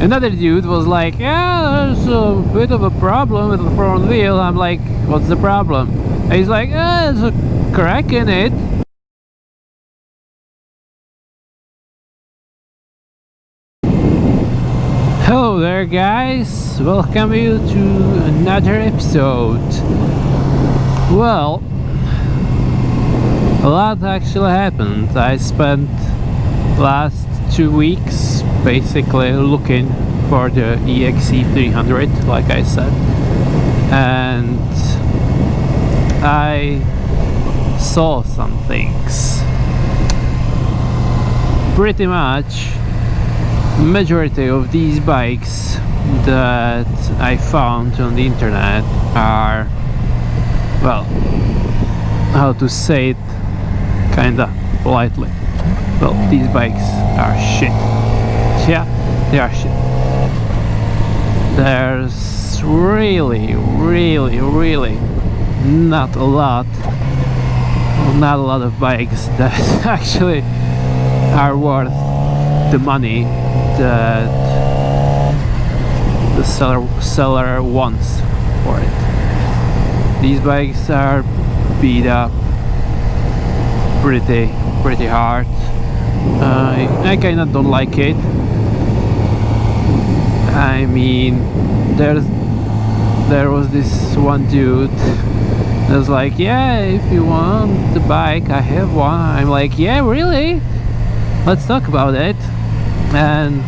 Another dude was like, yeah, there's a bit of a problem with the front wheel. I'm like, what's the problem? And he's like, there's a crack in it. Hello there guys, welcome you to another episode. Well, a lot actually happened. I spent last 2 weeks basically looking for the EXC 300, like I said, and I saw some things. Pretty much majority of these bikes that I found on the internet are, well, how to say it kinda politely, well, these bikes are shit. Yeah, they are shit. There's really not a lot of bikes that actually are worth the money that the seller wants for it. These bikes are beat up pretty hard. I kinda don't like it. I mean, there was this one dude that was like, yeah, if you want the bike, I have one. I'm like, yeah, really? Let's talk about it. And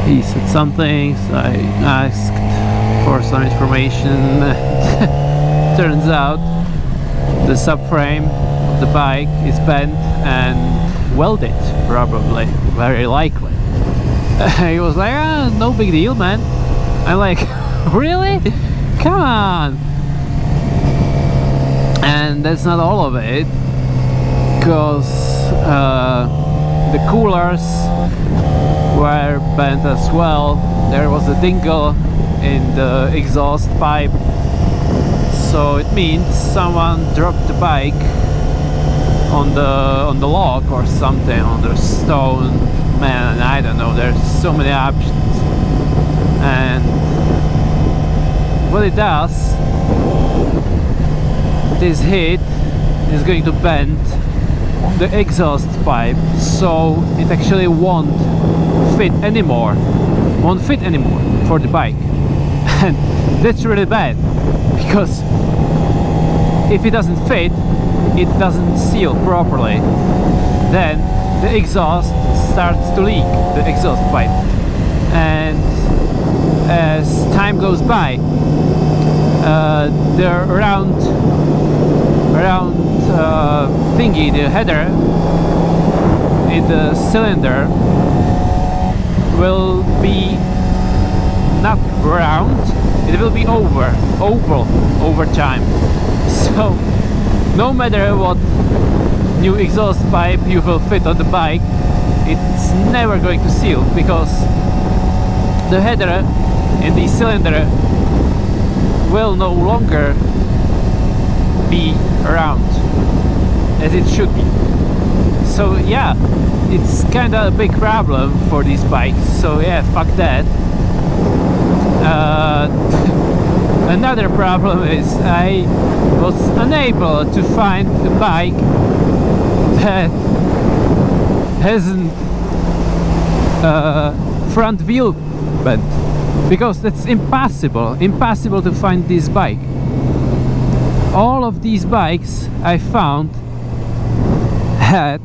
he said some things. I asked for some information. Turns out the subframe of the bike is bent and welded, probably, very likely. He was like, no big deal, man. I'm like, really? Come on. And that's not all of it, because the coolers were bent as well. There was a dingle in the exhaust pipe, so it means someone dropped the bike on the log or something, on the stone. Man, I don't know, there's so many options. And what it does, this heat is going to bend the exhaust pipe, so it actually won't fit anymore for the bike. And that's really bad, because if it doesn't fit, it doesn't seal properly, then the exhaust starts to leak, the exhaust pipe. And as time goes by, the round thingy, the header in the cylinder, will be not round, it will be oval over time. So no matter what new exhaust pipe you will fit on the bike, it's never going to seal, because the header in the cylinder will no longer be round as it should be. So yeah, it's kinda a big problem for these bikes, so yeah, fuck that. Another problem is I was unable to find a bike that hasn't front wheel bent, because that's impossible to find this bike. All of these bikes I found had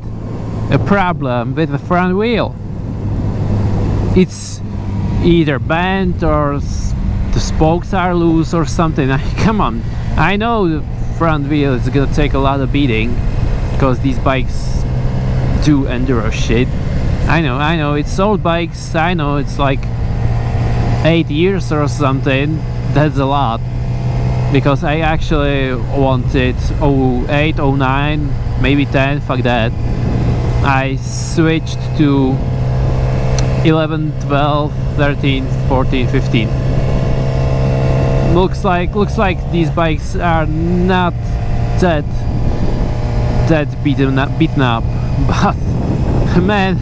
a problem with the front wheel. It's either bent or the spokes are loose or something. Come on, I know the front wheel is gonna take a lot of beating, because these bikes do enduro shit. I know, it's old bikes, I know, it's like 8 years or something. That's a lot, because I actually wanted 08, 09, maybe 10, fuck that. I switched to 11, 12, 13, 14, 15. Looks like these bikes are not that beaten up, but man,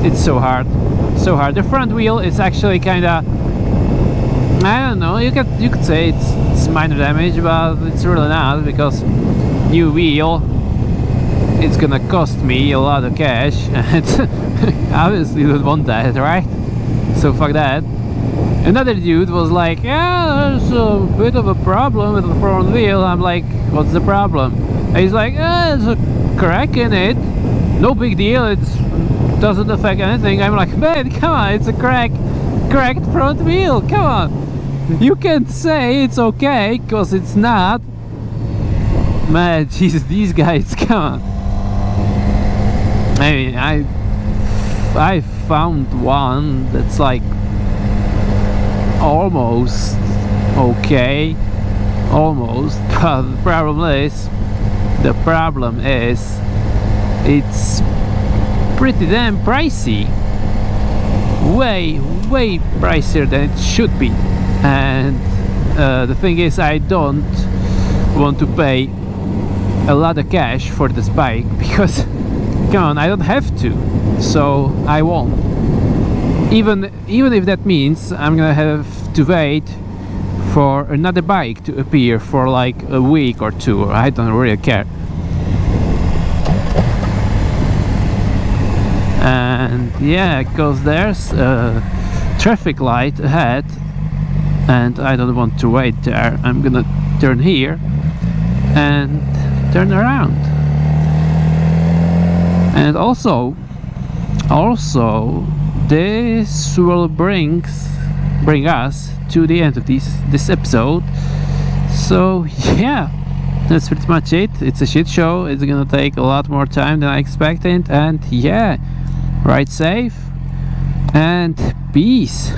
it's so hard so hard. The front wheel is actually kinda, I don't know, you could say it's minor damage, but it's really not, because new wheel, it's gonna cost me a lot of cash, and obviously you don't want that, right? So fuck that. Another dude was like, yeah, there's a bit of a problem with the front wheel. I'm like, what's the problem? And he's like, there's a crack in it, no big deal, it doesn't affect anything. I'm like, man, come on, it's a cracked front wheel, come on. You can't say it's okay, because it's not. Man, Jesus, these guys, come on. I mean, I found one that's like almost okay, almost, but the problem is it's pretty damn pricey, way pricier than it should be. And the thing is, I don't want to pay a lot of cash for this bike, because come on, I don't have to, so I won't. Even if that means I'm gonna have to wait for another bike to appear for like a week or two, I don't really care. And yeah, because there's a traffic light ahead and I don't want to wait there. I'm gonna turn here and turn around. And also this will bring us to the end of this episode. So yeah, that's pretty much it. It's a shit show. It's gonna take a lot more time than I expected, and yeah, ride safe and peace.